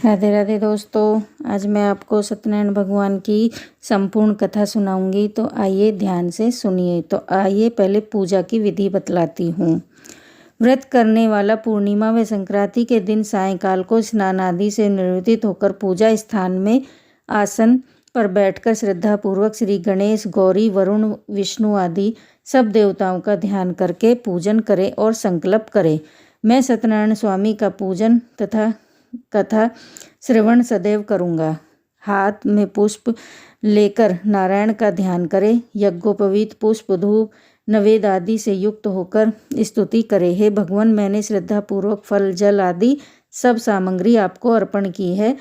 राधे राधे दोस्तों, आज मैं आपको सत्यनारायण भगवान की संपूर्ण कथा सुनाऊंगी। तो आइए ध्यान से सुनिए। तो आइए पहले पूजा की विधि बतलाती हूँ। व्रत करने वाला पूर्णिमा व संक्रांति के दिन सायंकाल को स्नान आदि से निवृत्त होकर पूजा स्थान में आसन पर बैठकर श्रद्धापूर्वक श्री गणेश, गौरी, वरुण, विष्णु आदि सब देवताओं का ध्यान करके पूजन करे और संकल्प करे। मैं सत्यनारायण स्वामी का पूजन तथा कथा श्रवण सदैव करूँगा। हाथ में पुष्प लेकर नारायण का ध्यान करें। यज्ञोपवीत पुष्प, धूप, नवेद आदि से युक्त होकर स्तुति करे। हे भगवान, मैंने श्रद्धापूर्वक फल, जल आदि सब सामग्री आपको अर्पण की है,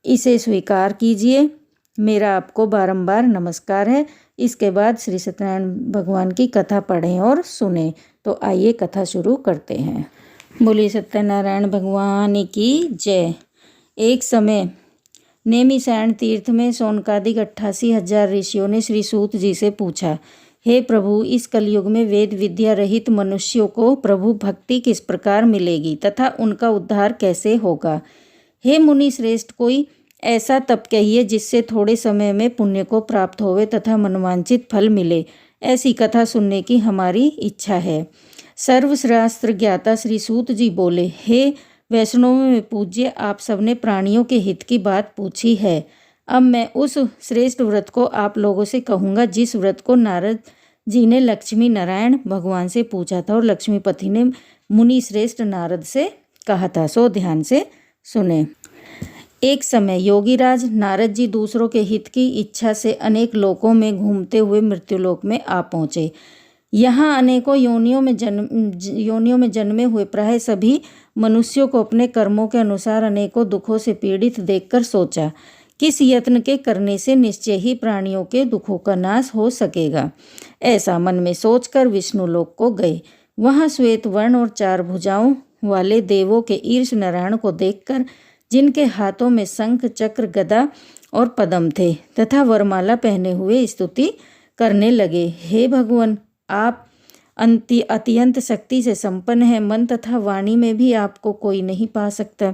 इसे स्वीकार कीजिए। मेरा आपको बारंबार नमस्कार है। इसके बाद श्री सत्यनारायण भगवान की कथा पढ़ें और सुने। तो आइए कथा शुरू करते हैं। बोलिए सत्यनारायण भगवान की जय। एक समय नेमिषारण तीर्थ में सौनकादिक 88,000 ऋषियों ने श्री सूत जी से पूछा, हे प्रभु, इस कलयुग में वेद विद्या रहित मनुष्यों को प्रभु भक्ति किस प्रकार मिलेगी तथा उनका उद्धार कैसे होगा? हे मुनि श्रेष्ठ, कोई ऐसा तप कहिए जिससे थोड़े समय में पुण्य को प्राप्त होवे तथा मनवांचित फल मिले। ऐसी कथा सुनने की हमारी इच्छा है। सर्वशास्त्र ज्ञाता श्री सूत जी बोले, हे वैष्णव में पूज्य, आप सबने प्राणियों के हित की बात पूछी है। अब मैं उस श्रेष्ठ व्रत को आप लोगों से कहूँगा जिस व्रत को नारद जी ने लक्ष्मी नारायण भगवान से पूछा था और लक्ष्मीपति ने मुनि श्रेष्ठ नारद से कहा था। सो ध्यान से सुने। एक समय योगीराज नारद जी दूसरों के हित की इच्छा से अनेक लोकों में घूमते हुए मृत्युलोक में आ पहुँचे। यहाँ अनेकों योनियों में जन्मे हुए प्राय सभी मनुष्यों को अपने कर्मों के अनुसार अनेकों दुखों से पीड़ित देखकर सोचा, किस यत्न के करने से निश्चय ही प्राणियों के दुखों का नाश हो सकेगा। ऐसा मन में सोचकर विष्णु लोक को गए। वहाँ श्वेत वर्ण और 4 भुजाओं वाले देवों के ईश नारायण को देखकर, जिनके हाथों में शंख, चक्र, गदा और पद्म थे तथा वरमाला पहने हुए स्तुति करने लगे। हे भगवान, आप अत्यंत शक्ति से संपन्न है। मन तथा वाणी में भी आपको कोई नहीं पा सकता।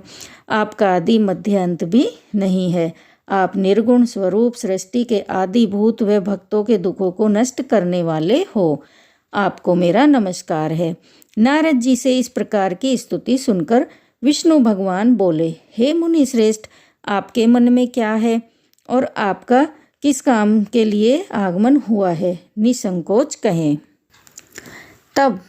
आपका आदि मध्य अंत भी नहीं है। आप निर्गुण स्वरूप सृष्टि के आदि भूत व भक्तों के दुखों को नष्ट करने वाले हो। आपको मेरा नमस्कार है। नारद जी से इस प्रकार की स्तुति सुनकर विष्णु भगवान बोले, हे मुनि श्रेष्ठ, आपके मन में क्या है और आपका किस काम के लिए आगमन हुआ है? निसंकोच कहें। तब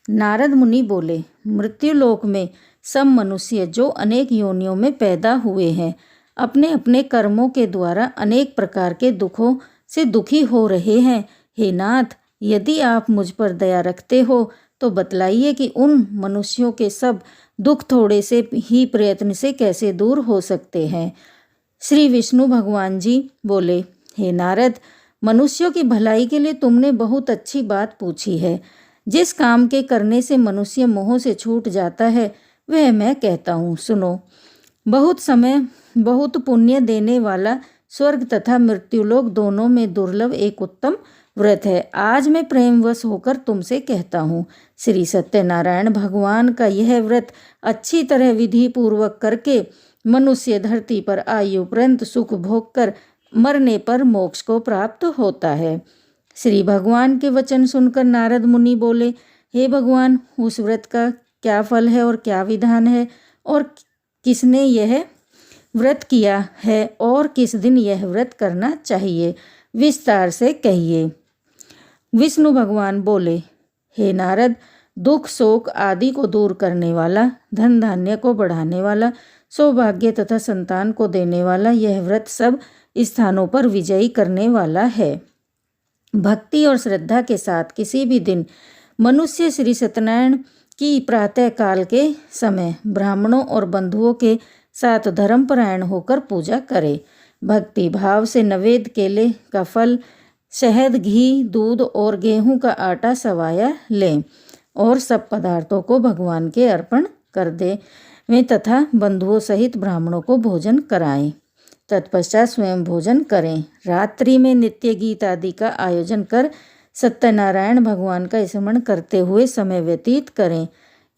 नारद मुनि बोले, मृत्युलोक में सब मनुष्य जो अनेक योनियों में पैदा हुए हैं, अपने अपने कर्मों के द्वारा अनेक प्रकार के दुखों से दुखी हो रहे हैं। हे नाथ, यदि आप मुझ पर दया रखते हो तो बतलाइए कि उन मनुष्यों के सब दुख थोड़े से ही प्रयत्न से कैसे दूर हो सकते हैं। श्री विष्णु भगवान जी बोले, हे नारद, मनुष्यों की भलाई के लिए तुमने बहुत अच्छी बात पूछी है। जिस काम के करने से मनुष्य मोह से छूट जाता है वह मैं कहता हूँ, सुनो। बहुत पुण्य देने वाला स्वर्ग तथा मृत्युलोक दोनों में दुर्लभ एक उत्तम व्रत है। आज मैं प्रेमवश होकर तुमसे कहता हूँ, श्री सत्यनारायण भगवान का यह व्रत अच्छी तरह विधि पूर्वक करके मनुष्य धरती पर आयु पर्यंत सुख भोग कर मरने पर मोक्ष को प्राप्त होता है। श्री भगवान के वचन सुनकर नारद मुनि बोले, हे भगवान, उस व्रत का क्या फल है और क्या विधान है और किसने यह व्रत किया है और किस दिन यह व्रत करना चाहिए? विस्तार से कहिए। विष्णु भगवान बोले, हे नारद, दुख शोक आदि को दूर करने वाला, धन धान्य को बढ़ाने वाला, सौभाग्य तथा संतान को देने वाला यह व्रत सब स्थानों पर विजयी करने वाला है। भक्ति और श्रद्धा के साथ किसी भी दिन मनुष्य श्री सत्यनारायण की प्रातः काल के समय ब्राह्मणों और बंधुओं के साथ धर्मपरायण होकर पूजा करे। भक्ति भाव से नवेद, केले का फल, शहद, घी, दूध और गेहूं का आटा सवाया लें और सब पदार्थों को भगवान के अर्पण कर दे तथा बंधुओं सहित ब्राह्मणों को भोजन कराएं। तत्पश्चात स्वयं भोजन करें। रात्रि में नित्य गीत आदि का आयोजन कर सत्यनारायण भगवान का स्मरण करते हुए समय व्यतीत करें।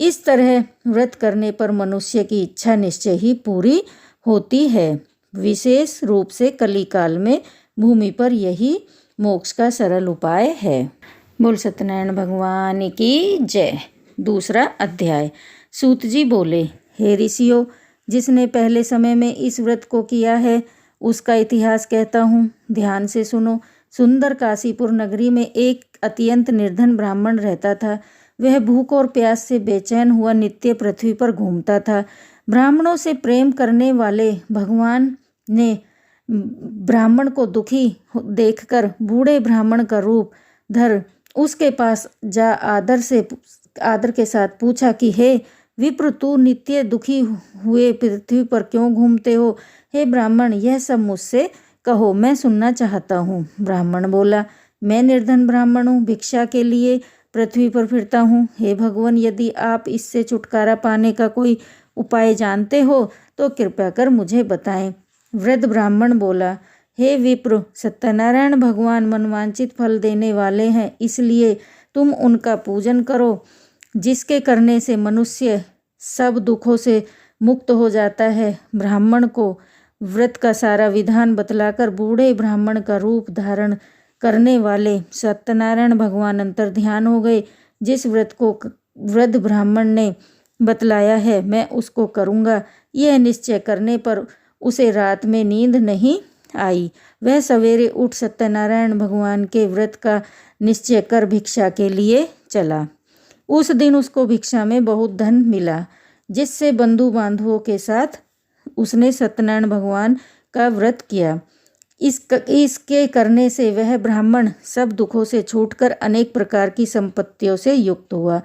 इस तरह व्रत करने पर मनुष्य की इच्छा निश्चय ही पूरी होती है। विशेष रूप से कलिकाल में भूमि पर यही मोक्ष का सरल उपाय है। बोल सत्यनारायण भगवान की जय। दूसरा अध्याय। सूत जी बोले, हे ऋषियों, जिसने पहले समय में इस व्रत को किया है उसका इतिहास कहता हूँ, ध्यान से सुनो। सुंदर काशीपुर नगरी में एक अत्यंत निर्धन ब्राह्मण रहता था। वह भूख और प्यास से बेचैन हुआ नित्य पृथ्वी पर घूमता था। ब्राह्मणों से प्रेम करने वाले भगवान ने ब्राह्मण को दुखी देखकर बूढ़े ब्राह्मण का रूप धर उसके पास जा आदर के साथ पूछा कि हे विप्र, तू नित्य दुखी हुए पृथ्वी पर क्यों घूमते हो? हे ब्राह्मण, यह सब मुझसे कहो, मैं सुनना चाहता हूँ। ब्राह्मण बोला, मैं निर्धन ब्राह्मण हूँ, भिक्षा के लिए पृथ्वी पर फिरता हूँ। हे भगवान, यदि आप इससे छुटकारा पाने का कोई उपाय जानते हो तो कृपया कर मुझे बताएं। वृद्ध ब्राह्मण बोला, हे विप्र, सत्यनारायण भगवान मनवांचित फल देने वाले हैं, इसलिए तुम उनका पूजन करो, जिसके करने से मनुष्य सब दुखों से मुक्त हो जाता है। ब्राह्मण को व्रत का सारा विधान बतलाकर बूढ़े ब्राह्मण का रूप धारण करने वाले सत्यनारायण भगवान अंतर्ध्यान हो गए। जिस व्रत को वृद्ध ब्राह्मण ने बतलाया है मैं उसको करूँगा, यह निश्चय करने पर उसे रात में नींद नहीं आई। वह सवेरे उठ सत्यनारायण भगवान के व्रत का निश्चय कर भिक्षा के लिए चला। उस दिन उसको भिक्षा में बहुत धन मिला, जिससे बंधु बांधवों के साथ उसने सत्यनारायण भगवान का व्रत किया। इसके करने से वह ब्राह्मण सब दुखों से छूटकर अनेक प्रकार की संपत्तियों से युक्त हुआ।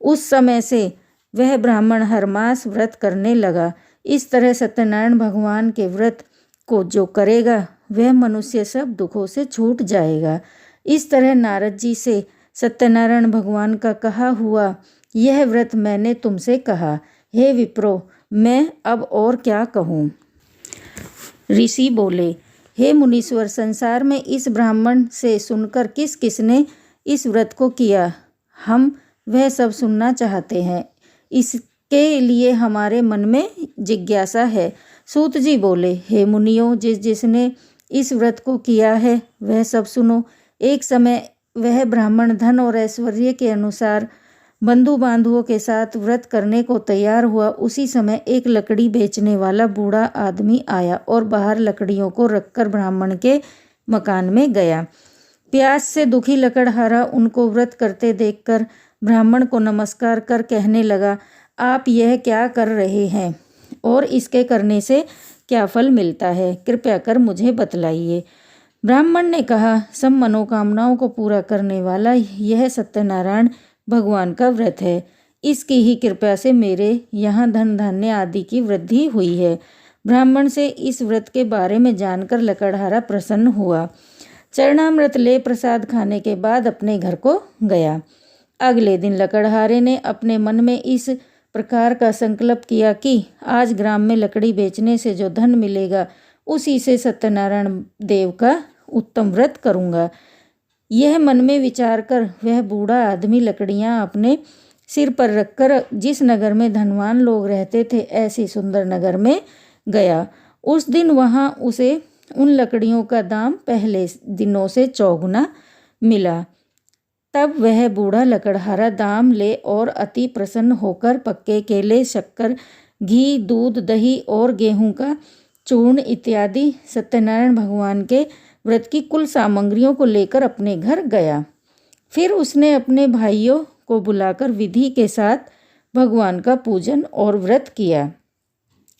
उस समय से वह ब्राह्मण हर मास व्रत करने लगा। इस तरह सत्यनारायण भगवान के व्रत को जो करेगा वह मनुष्य सब दुखों से छूट जाएगा। इस तरह नारद जी से सत्यनारायण भगवान का कहा हुआ यह व्रत मैंने तुमसे कहा। हे विप्रो, मैं अब और क्या कहूँ? ऋषि बोले, हे मुनीश्वर, संसार में इस ब्राह्मण से सुनकर किस किसने इस व्रत को किया, हम वह सब सुनना चाहते हैं। इसके लिए हमारे मन में जिज्ञासा है। सूत जी बोले, हे मुनियों, जिसने इस व्रत को किया है वह सब सुनो। एक समय वह ब्राह्मण धन और ऐश्वर्य के अनुसार बंधु बांधवों के साथ व्रत करने को तैयार हुआ। उसी समय एक लकड़ी बेचने वाला बूढ़ा आदमी आया और बाहर लकड़ियों को रखकर ब्राह्मण के मकान में गया। प्यास से दुखी लकड़हारा उनको व्रत करते देखकर ब्राह्मण को नमस्कार कर कहने लगा, आप यह क्या कर रहे हैं और इसके करने से क्या फल मिलता है? कृपया कर मुझे बतलाइए। ब्राह्मण ने कहा, सब मनोकामनाओं को पूरा करने वाला यह सत्यनारायण भगवान का व्रत है। इसकी ही कृपा से मेरे यहाँ धन धान्य आदि की वृद्धि हुई है। ब्राह्मण से इस व्रत के बारे में जानकर लकड़हारा प्रसन्न हुआ। चरणामृत ले प्रसाद खाने के बाद अपने घर को गया। अगले दिन लकड़हारे ने अपने मन में इस प्रकार का संकल्प किया कि आज ग्राम में लकड़ी बेचने से जो धन मिलेगा उसी से सत्यनारायण देव का उत्तम व्रत करूँगा। यह मन में विचार कर वह बूढ़ा आदमी लकड़ियाँ अपने सिर पर रखकर जिस नगर में धनवान लोग रहते थे ऐसी सुंदर नगर में गया। उस दिन वहाँ उसे उन लकड़ियों का दाम पहले दिनों से चौगुना मिला। तब वह बूढ़ा लकड़हारा दाम ले और अति प्रसन्न होकर पक्के केले, शक्कर, घी, दूध, दही और गेहूं का चूर्ण इत्यादि सत्यनारायण भगवान के व्रत की कुल सामग्रियों को लेकर अपने घर गया। फिर उसने अपने भाइयों को बुलाकर विधि के साथ भगवान का पूजन और व्रत किया।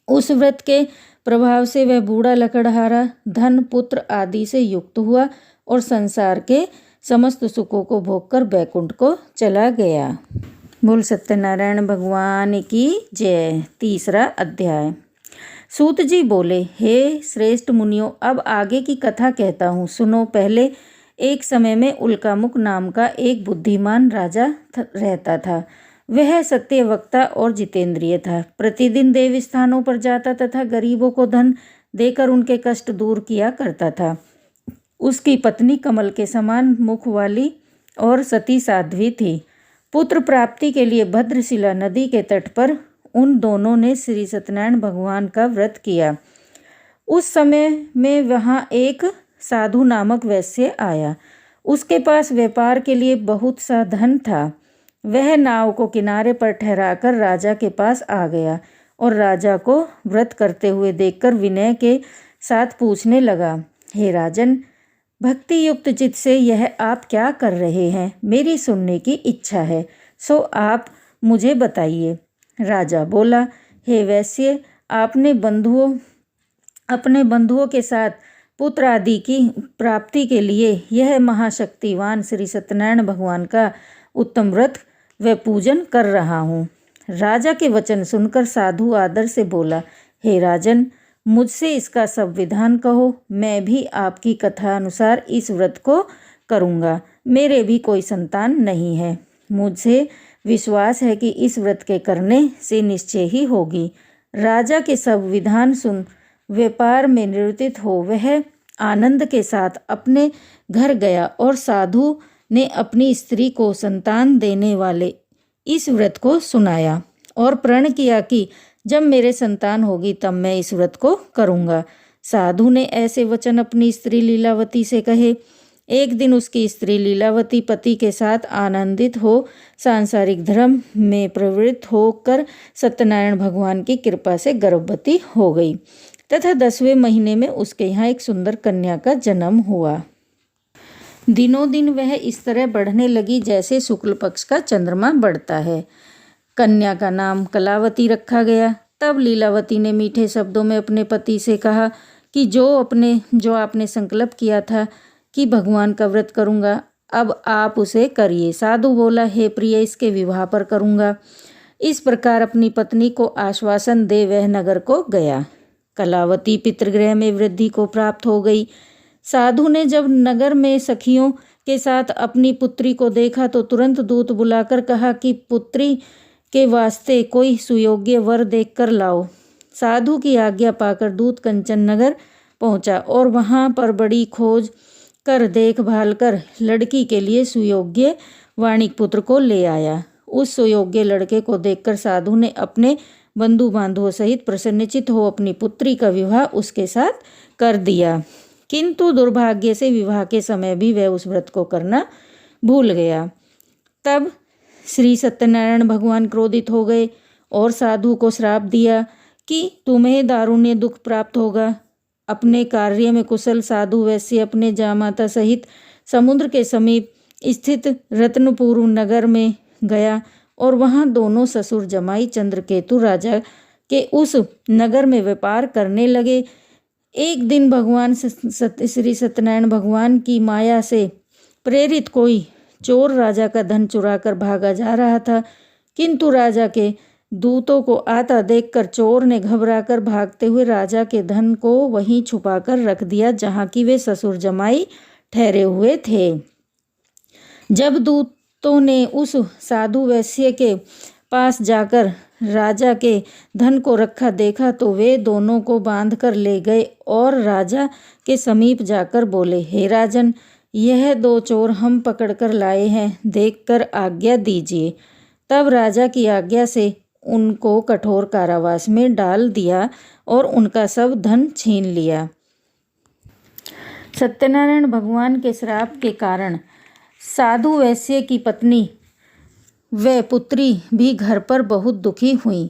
उस व्रत के प्रभाव से वह बूढ़ा लकड़हारा धन, पुत्र आदि से युक्त हुआ और संसार के समस्त सुखों को भोगकर बैकुंठ को चला गया। बोल सत्यनारायण भगवान की जय। तीसरा अध्याय। सूत जी बोले, हे श्रेष्ठ मुनियों, अब आगे की कथा कहता हूँ, सुनो। पहले एक समय में उल्कामुख नाम का एक बुद्धिमान राजा रहता था। वह सत्यवक्ता और जितेंद्रिय था। प्रतिदिन देव स्थानों पर जाता तथा गरीबों को धन देकर उनके कष्ट दूर किया करता था। उसकी पत्नी कमल के समान मुख वाली और सती साध्वी थी। पुत्र प्राप्ति के लिए भद्रशिला नदी के तट पर उन दोनों ने श्री सत्यनारायण भगवान का व्रत किया। उस समय में वहाँ एक साधु नामक वैश्य आया। उसके पास व्यापार के लिए बहुत सा धन था। वह नाव को किनारे पर ठहराकर राजा के पास आ गया और राजा को व्रत करते हुए देखकर विनय के साथ पूछने लगा, हे राजन, भक्ति युक्त चित्त से यह आप क्या कर रहे हैं? मेरी सुनने की इच्छा है, सो आप मुझे बताइए। राजा बोला, हे वैश्य, अपने बंधुओं के साथ पुत्र आदि की प्राप्ति के लिए यह महाशक्तिवान श्री सत्यनारायण भगवान का उत्तम व्रत व पूजन कर रहा हूँ। राजा के वचन सुनकर साधु आदर से बोला, हे राजन, मुझसे इसका सब विधान कहो, मैं भी आपकी कथा अनुसार इस व्रत को करूँगा। मेरे भी कोई संतान नहीं है। मुझे विश्वास है कि इस व्रत के करने से निश्चय ही होगी। राजा के सब विधान सुन व्यापार में निवृत्त हो वह आनंद के साथ अपने घर गया और साधु ने अपनी स्त्री को संतान देने वाले इस व्रत को सुनाया और प्रण किया कि जब मेरे संतान होगी तब मैं इस व्रत को करूँगा। साधु ने ऐसे वचन अपनी स्त्री लीलावती से कहे। एक दिन उसकी स्त्री लीलावती पति के साथ आनंदित हो सांसारिक धर्म में प्रवृत्त होकर सत्यनारायण भगवान की कृपा से गर्भवती हो गई तथा 10वें महीने में उसके यहाँ एक सुंदर कन्या का जन्म हुआ। दिनों दिन वह इस तरह बढ़ने लगी जैसे शुक्ल पक्ष का चंद्रमा बढ़ता है। कन्या का नाम कलावती रखा गया। तब लीलावती ने मीठे शब्दों में अपने पति से कहा कि जो आपने संकल्प किया था कि भगवान का व्रत करूँगा, अब आप उसे करिए। साधु बोला, हे प्रिय, इसके विवाह पर करूँगा। इस प्रकार अपनी पत्नी को आश्वासन दे वह नगर को गया। कलावती पितृगृह में वृद्धि को प्राप्त हो गई। साधु ने जब नगर में सखियों के साथ अपनी पुत्री को देखा तो तुरंत दूत बुलाकर कहा कि पुत्री के वास्ते कोई सुयोग्य वर देखकर लाओ। साधु की आज्ञा पाकर दूत कंचन नगर पहुंचा और वहां पर बड़ी खोज कर देखभाल कर लड़की के लिए सुयोग्य वाणिक पुत्र को ले आया। उस सुयोग्य लड़के को देखकर साधु ने अपने बंधु बांधवों सहित प्रसन्नचित हो अपनी पुत्री का विवाह उसके साथ कर दिया। किंतु दुर्भाग्य से विवाह के समय भी वह उस व्रत को करना भूल गया। तब श्री सत्यनारायण भगवान क्रोधित हो गए और साधु को श्राप दिया कि तुम्हें दारुण्य दुख प्राप्त होगा। अपने कार्य में कुशल साधु वैश्य अपने जामाता सहित समुद्र के समीप स्थित रत्नपुर नगर में गया और वहां दोनों ससुर जमाई चंद्रकेतु राजा के उस नगर में व्यापार करने लगे। एक दिन भगवान श्री सत्यनारायण भगवान की माया से प्रेरित कोई चोर राजा का धन चुराकर भागा जा रहा था, किंतु राजा के दूतों को आता देखकर चोर ने घबराकर भागते हुए राजा के धन को वहीं छुपाकर रख दिया जहाँ की वे ससुर जमाई ठहरे हुए थे। जब दूतों ने उस साधु वैश्य के पास जाकर राजा के धन को रखा देखा तो वे दोनों को बांध कर ले गए और राजा के समीप जाकर बोले, हे राजन, यह दो चोर हम पकड़कर लाए हैं, देखकर आज्ञा दीजिए। तब राजा की आज्ञा से उनको कठोर कारावास में डाल दिया और उनका सब धन छीन लिया। सत्यनारायण भगवान के श्राप के कारण साधु वैश्य की पत्नी व पुत्री भी घर पर बहुत दुखी हुई।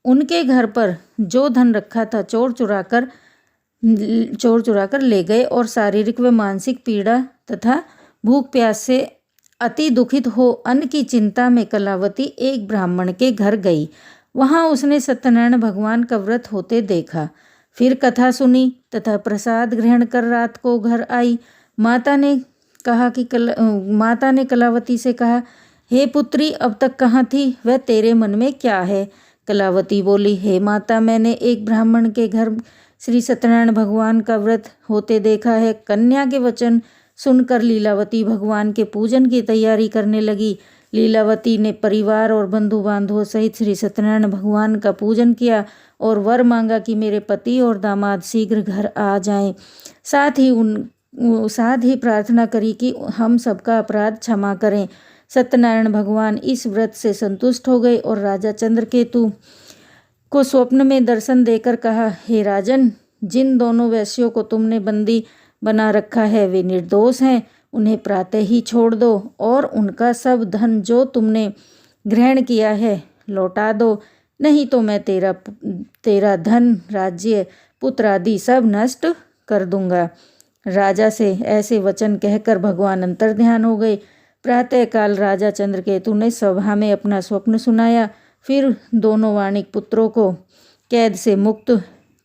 उनके घर पर जो धन रखा था चोर चुराकर ले गए और शारीरिक व मानसिक पीड़ा तथा भूख प्यास से अति दुखित हो अन्न की चिंता में कलावती एक ब्राह्मण के घर गई। वहां उसने सत्यनारायण भगवान का व्रत होते देखा। फिर कथा सुनी तथा प्रसाद ग्रहण कर रात को घर आई। माता ने कलावती से कहा, हे पुत्री, अब तक कहाँ थी? वह तेरे मन में क्या है? कलावती बोली, हे माता, मैंने एक ब्राह्मण के घर श्री सत्यनारायण भगवान का व्रत होते देखा है। कन्या के वचन सुनकर लीलावती भगवान के पूजन की तैयारी करने लगी। लीलावती ने परिवार और बंधु बांधवों सहित श्री सत्यनारायण भगवान का पूजन किया और वर मांगा कि मेरे पति और दामाद शीघ्र घर आ जाएं। साथ ही प्रार्थना करी कि हम सबका अपराध क्षमा करें। सत्यनारायण भगवान इस व्रत से संतुष्ट हो गए और राजा चंद्रकेतु को स्वप्न में दर्शन देकर कहा, हे राजन, जिन दोनों वैश्यों को तुमने बंदी बना रखा है वे निर्दोष हैं, उन्हें प्रातः ही छोड़ दो और उनका सब धन जो तुमने ग्रहण किया है लौटा दो, नहीं तो मैं तेरा धन, राज्य, पुत्र आदि सब नष्ट कर दूंगा। राजा से ऐसे वचन कहकर भगवान अंतर्ध्यान हो गए। प्रातःकाल राजा चंद्रकेतु ने सभा में अपना स्वप्न सुनाया। फिर दोनों वाणिक पुत्रों को कैद से मुक्त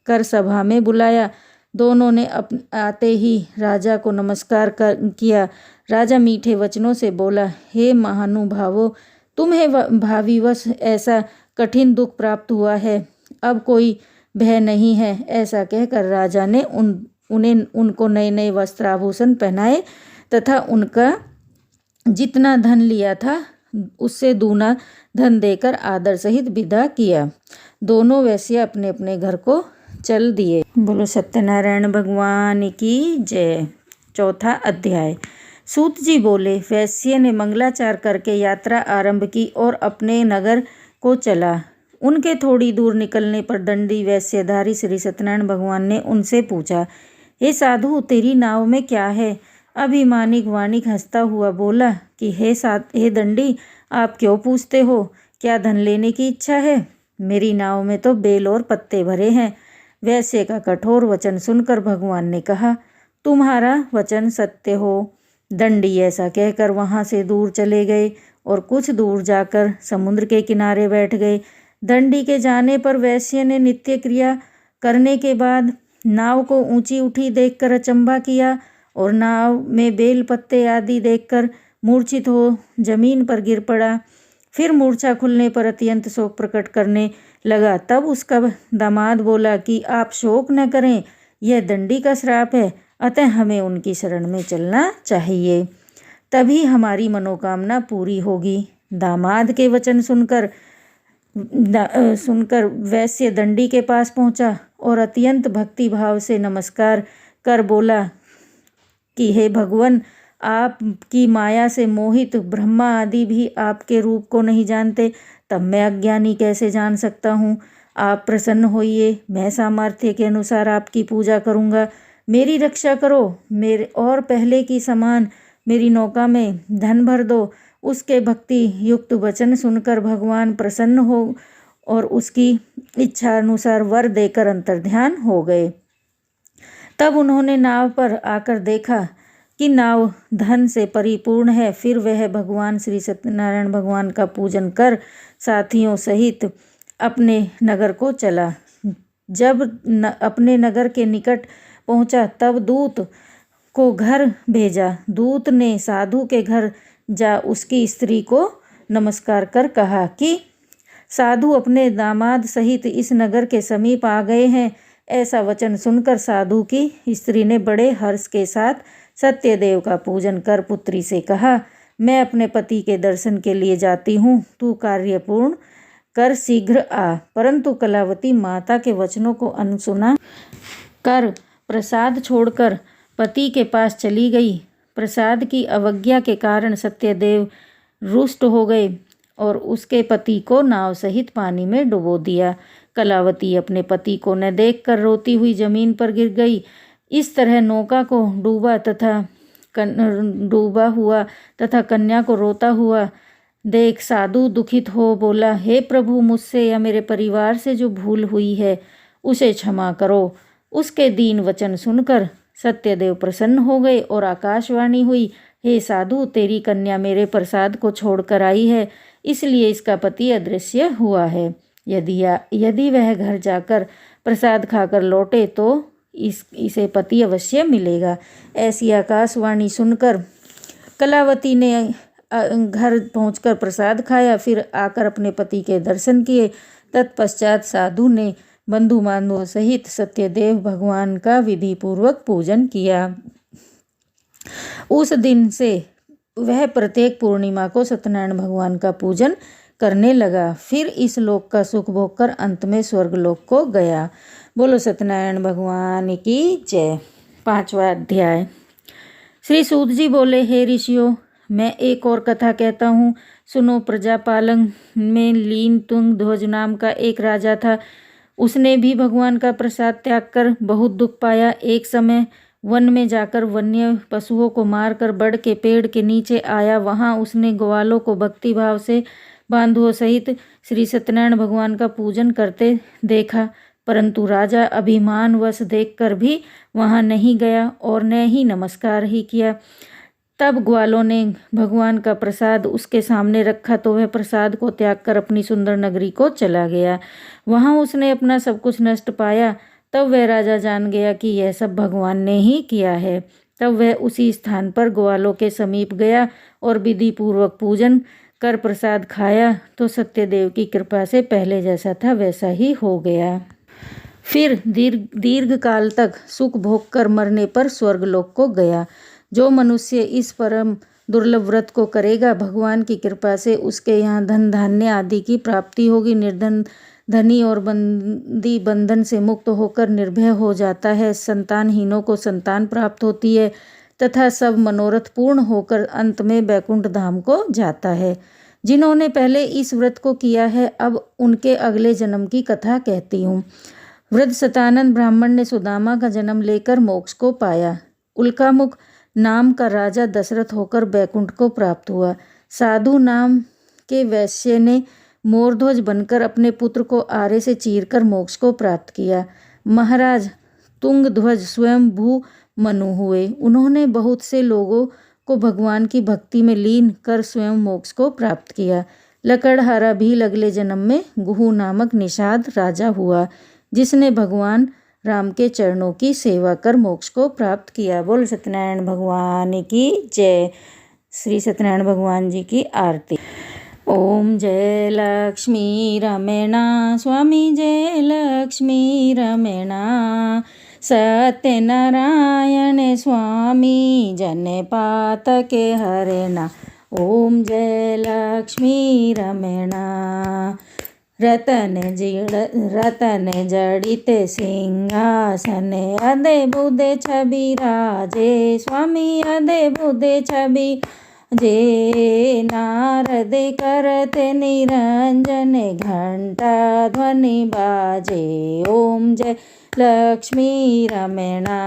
कर सभा में बुलाया। दोनों ने आते ही राजा को नमस्कार किया। राजा मीठे वचनों से बोला, हे महानुभावों, तुम्हें भावीवश ऐसा कठिन दुख प्राप्त हुआ है, अब कोई भय नहीं है। ऐसा कहकर राजा ने उनको नए नए वस्त्राभूषण पहनाए तथा उनका जितना धन लिया था उससे दूना धन देकर आदर सहित विदा किया। दोनों वैश्य अपने अपने घर को चल दिए। बोलो सत्यनारायण भगवान की जय। चौथा अध्याय। सूत जी बोले, वैश्य ने मंगलाचार करके यात्रा आरंभ की और अपने नगर को चला। उनके थोड़ी दूर निकलने पर दंडी वैश्यधारी श्री सत्यनारायण भगवान ने उनसे पूछा, हे साधु, तेरी नाव में क्या है? अभिमानिक वाणिक हंसता हुआ बोला कि हे दंडी, आप क्यों पूछते हो? क्या धन लेने की इच्छा है? मेरी नाव में तो बेल और पत्ते भरे हैं। वैश्य का कठोर वचन सुनकर भगवान ने कहा, तुम्हारा वचन सत्य हो। दंडी ऐसा कहकर वहां से दूर चले गए और कुछ दूर जाकर समुद्र के किनारे बैठ गए। दंडी के जाने पर वैश्य ने नित्य क्रिया करने के बाद नाव को ऊंची उठी देखकर अचंभा किया और नाव में बेल पत्ते आदि देखकर मूर्छित हो जमीन पर गिर पड़ा। फिर मूर्छा खुलने पर अत्यंत शोक प्रकट करने लगा। तब उसका दामाद बोला कि आप शोक न करें, यह दंडी का श्राप है, अतः हमें उनकी शरण में चलना चाहिए, तभी हमारी मनोकामना पूरी होगी। दामाद के वचन सुनकर वैश्य दंडी के पास पहुंचा और अत्यंत भक्ति भाव से नमस्कार कर बोला कि हे भगवान, आपकी माया से मोहित ब्रह्मा आदि भी आपके रूप को नहीं जानते, तब मैं अज्ञानी कैसे जान सकता हूँ। आप प्रसन्न होइए, मैं सामर्थ्य के अनुसार आपकी पूजा करूँगा। मेरी रक्षा करो, मेरे और पहले की समान मेरी नौका में धन भर दो। उसके भक्ति युक्त वचन सुनकर भगवान प्रसन्न हो और उसकी इच्छा अनुसार वर देकर अंतर्ध्यान हो गए। तब उन्होंने नाव पर आकर देखा कि नाव धन से परिपूर्ण है। फिर वह भगवान श्री सत्यनारायण भगवान का पूजन कर साथियों सहित अपने नगर को चला। जब अपने नगर के निकट पहुंचा तब दूत को घर भेजा। दूत ने साधु के घर जा उसकी स्त्री को नमस्कार कर कहा कि साधु अपने दामाद सहित इस नगर के समीप आ गए हैं। ऐसा वचन सुनकर साधु की स्त्री ने बड़े हर्ष के साथ सत्यदेव का पूजन कर पुत्री से कहा, मैं अपने पति के दर्शन के लिए जाती हूँ, तू कार्य पूर्ण कर शीघ्र आ। परंतु कलावती माता के वचनों को अनसुना कर प्रसाद छोड़कर पति के पास चली गई। प्रसाद की अवज्ञा के कारण सत्यदेव रुष्ट हो गए और उसके पति को नाव सहित पानी में डुबो दिया। कलावती अपने पति को न देखकर रोती हुई जमीन पर गिर गई। इस तरह नौका को डूबा हुआ तथा कन्या को रोता हुआ देख साधु दुखित हो बोला, हे प्रभु, मुझसे या मेरे परिवार से जो भूल हुई है उसे क्षमा करो। उसके दीन वचन सुनकर सत्यदेव प्रसन्न हो गए और आकाशवाणी हुई, हे साधु, तेरी कन्या मेरे प्रसाद को छोड़कर आई है, इसलिए इसका पति अदृश्य हुआ है। यदि वह घर जाकर प्रसाद खाकर लौटे तो इसे पति अवश्य मिलेगा। ऐसी आकाशवाणी सुनकर कलावती ने घर पहुंचकर प्रसाद खाया, फिर आकर अपने पति के दर्शन किए। तत्पश्चात साधु ने बंधु बांधवों सहित सत्यदेव भगवान का विधि पूर्वक पूजन किया। उस दिन से वह प्रत्येक पूर्णिमा को सत्यनारायण भगवान का पूजन करने लगा। फिर इस लोक का सुख भोग कर अंत में स्वर्गलोक को गया। बोलो सत्यनारायण भगवान की जय। 5वां अध्याय। श्री सूत जी बोले, हे ऋषियों, मैं एक और कथा कहता हूँ, सुनो। प्रजापालन में लीन तुंग ध्वज नाम का एक राजा था। उसने भी भगवान का प्रसाद त्याग कर बहुत दुख पाया। एक समय वन में जाकर वन्य पशुओं को मारकर बड़ के पेड़ के नीचे आया। वहाँ उसने ग्वालों को भक्ति भाव से बांधुओं सहित श्री सत्यनारायण भगवान का पूजन करते देखा, परंतु राजा अभिमानवश देखकर भी वहाँ नहीं गया और न ही नमस्कार ही किया। तब ग्वालों ने भगवान का प्रसाद उसके सामने रखा तो वह प्रसाद को त्याग कर अपनी सुंदर नगरी को चला गया। वहाँ उसने अपना सब कुछ नष्ट पाया। तब वह राजा जान गया कि यह सब भगवान ने ही किया है। तब वह उसी स्थान पर ग्वालों के समीप गया और विधि पूर्वक पूजन कर प्रसाद खाया तो सत्यदेव की कृपा से पहले जैसा था वैसा ही हो गया। फिर दीर्घ काल तक सुख भोग कर मरने पर स्वर्गलोक को गया। जो मनुष्य इस परम दुर्लभ व्रत को करेगा, भगवान की कृपा से उसके यहाँ धन धान्य आदि की प्राप्ति होगी। निर्धन धनी और बंदी बंधन से मुक्त होकर निर्भय हो जाता है। संतानहीनों को संतान प्राप्त होती है तथा सब मनोरथ पूर्ण होकर अंत में बैकुंठ धाम को जाता है। जिन्होंने पहले इस व्रत को किया है, अब उनके अगले जन्म की कथा कहती हूँ। वृद्ध सतानंद ब्राह्मण ने सुदामा का जन्म लेकर मोक्ष को पाया। उल्कामुख नाम का राजा दशरथ होकर बैकुंठ को प्राप्त हुआ। साधु नाम के वैश्य ने मोरध्वज बनकर अपने पुत्र को आरे से चीरकर मोक्ष को प्राप्त किया। महाराज तुंगध्वज स्वयं भू मनु हुए। उन्होंने बहुत से लोगों को भगवान की भक्ति में लीन कर स्वयं मोक्ष को प्राप्त किया। लकड़हारा भी अगले जन्म में गुहू नामक निषाद राजा हुआ, जिसने भगवान राम के चरणों की सेवा कर मोक्ष को प्राप्त किया। बोल सत्यनारायण भगवान की जय। श्री सत्यनारायण भगवान जी की आरती। ओम जय लक्ष्मी रमणा स्वामी, जय लक्ष्मी रमणा। सत्यनारायण स्वामी जन पातके हरेना। ओम जय लक्ष्मी रमणा। रतन जड़ित सिंहासन, अदे बुदे छवि राजे स्वामी, अदे बुदे छवि जे। नारद करते निरंजन, घंटा ध्वनि बाजे। ओम जय लक्ष्मी रमणा।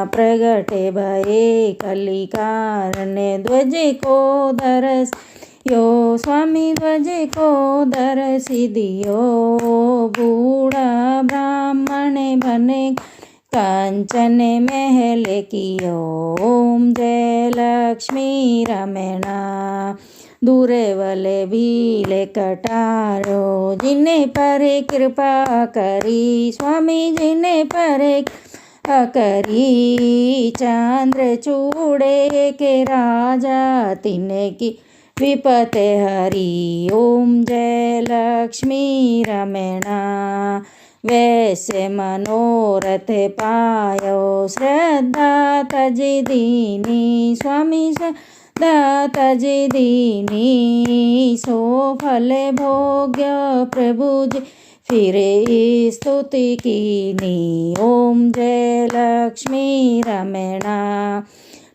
प्रगटे भये कलिकारण, ध्वज को दरस यो स्वामी, ध्वज को दरसी दियो। बूढ़ा ब्राह्मण बने कंचन महल कियो। ओम जय लक्ष्मी रमणा। दूरे वाले भीले कटारो, जिन्हें पर कृपा करी स्वामी, जिन्हें पर करी। चंद्र चूड़े के राजा, तिन्हें की विपत हरी। ओम जय लक्ष्मी रमणा। वैसे मनोरथ पायो, श्रद्धा तज दीनी स्वामी, श्रद्धा तज दीनी। सो फल भोग्य प्रभु जी, फिरे स्तुति कीनी। ओम जय लक्ष्मी रमणा।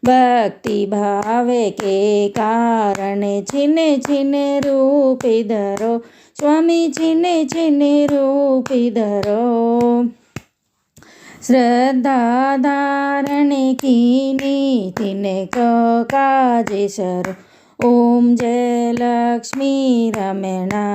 भक्ति भाव के कारण छिने छिने रूप धरो स्वामी, छिने छिने रूप धरो। श्रद्धा धारण कीनी, तिने को काज सरो। ओम जय लक्ष्मी रमणा।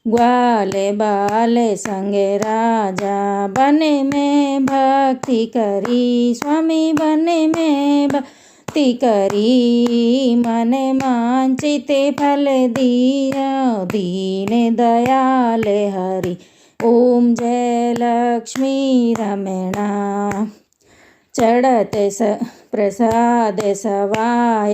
ग्वाले बाले संगे राजा, बने में भक्ति करी स्वामी, बने में भक्ति करी। मन मांचिते फल दिया, दीन दयाल हरि। ओम जय लक्ष्मी रमणा। चढ़त प्रसाद सवाय,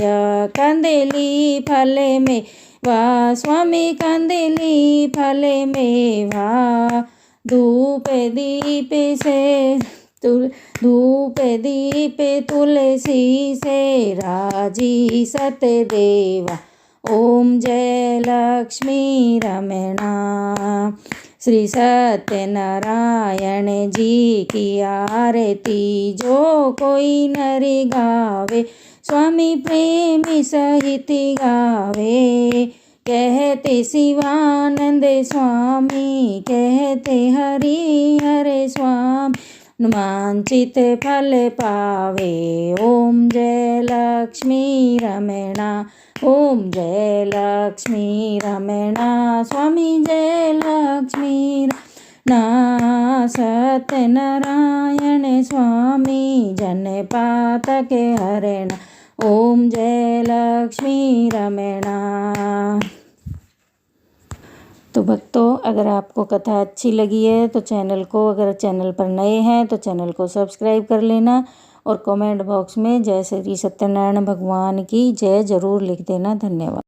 कंदली फल में वाह स्वामी, कंदली फल में वाह। धूप दीप से धूप दीप तुलसी से राजी सतदेवा। ओम जय लक्ष्मी रमणा। श्री सत्यनारायण जी की आरती जो कोई नर गावे, स्वामी प्रेमी सहित गावे। कहते शिवानंद स्वामी, कहते हरि हरे स्वामी, हनुमानचित फल पावे। ओम जय लक्ष्मी रमणा, ओम जय लक्ष्मी रमणा, स्वामी जय लक्ष्मी रमणा। सत्यनारायण स्वामी जन पातक हरणा, ओम जय लक्ष्मी रमणा। तो भक्तों, अगर आपको कथा अच्छी लगी है तो अगर चैनल पर नए हैं तो चैनल को सब्सक्राइब कर लेना और कमेंट बॉक्स में जय श्री सत्यनारायण भगवान की जय जरूर लिख देना। धन्यवाद।